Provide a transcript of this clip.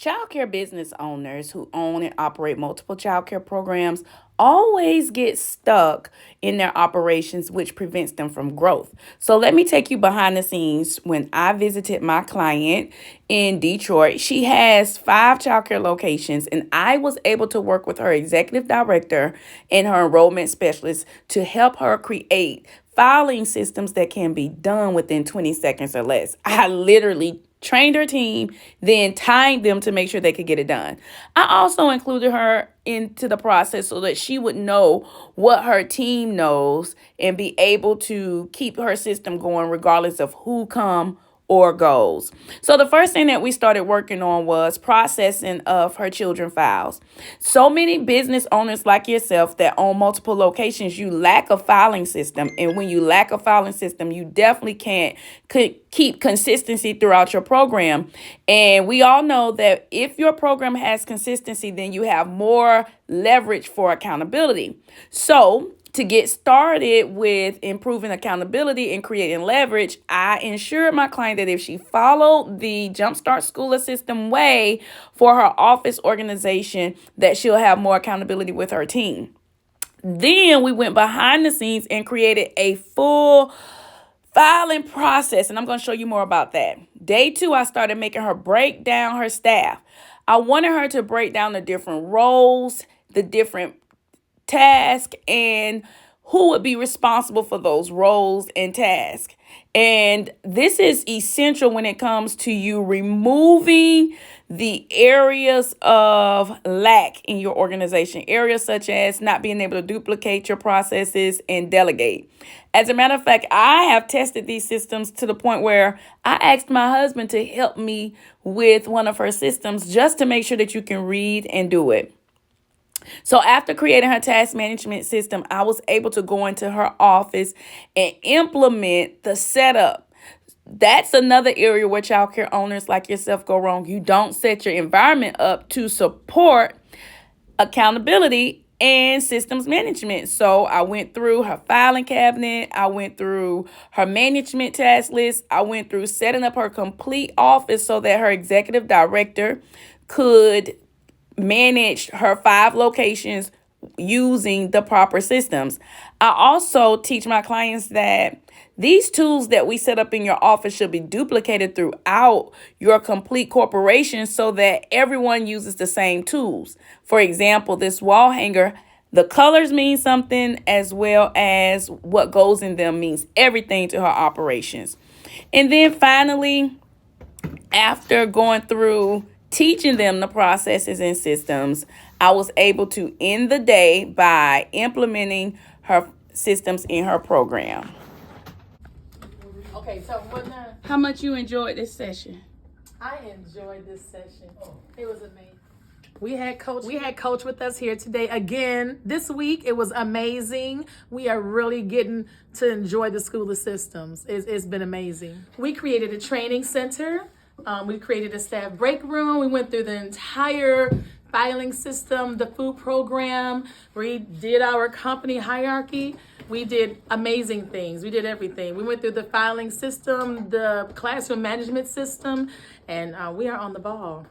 Childcare business owners who own and operate multiple childcare programs always get stuck in their operations, which prevents them from growth. So, let me take you behind the scenes. When I visited my client in Detroit, she has 5 childcare locations, and I was able to work with her executive director and her enrollment specialist to help her create filing systems that can be done within 20 seconds or less. I literally trained her team, then timed them to make sure they could get it done. I also included her into the process so that she would know what her team knows and be able to keep her system going regardless of who come or goes. So the first thing that we started working on was processing of her children files. So many business owners like yourself that own multiple locations, you lack a filing system. And when you lack a filing system, you definitely can't keep consistency throughout your program. And we all know that if your program has consistency, then you have more leverage for accountability. So to get started with improving accountability and creating leverage, I ensured my client that if she followed the Jumpstart School System way for her office organization, that she'll have more accountability with her team. Then we went behind the scenes and created a full filing process, and I'm going to show you more about that. Day 2, I started making her break down her staff. I wanted her to break down the different roles, the different task, and who would be responsible for those roles and tasks. And this is essential when it comes to you removing the areas of lack in your organization, areas such as not being able to duplicate your processes and delegate. As a matter of fact, I have tested these systems to the point where I asked my husband to help me with one of her systems just to make sure that you can read and do it. So after creating her task management system, I was able to go into her office and implement the setup. That's another area where childcare owners like yourself go wrong. You don't set your environment up to support accountability and systems management. So I went through her filing cabinet. I went through her management task list. I went through setting up her complete office so that her executive director could manage her 5 locations using the proper systems. I also teach my clients that these tools that we set up in your office should be duplicated throughout your complete corporation so that everyone uses the same tools. For example, this wall hanger, the colors mean something as well as what goes in them means everything to her operations. And then finally, after going through teaching them the processes and systems, I was able to end the day by implementing her systems in her program. Okay, so what now? How much you enjoyed this session? I enjoyed this session. It was amazing. We had coach with us here today again this week. It was amazing. We are really getting to enjoy the School of Systems. It's been amazing. We created a training center. We created a staff break room. We went through the entire filing system, the food program. We did our company hierarchy. We did amazing things. We did everything. We went through the filing system, the classroom management system, and we are on the ball.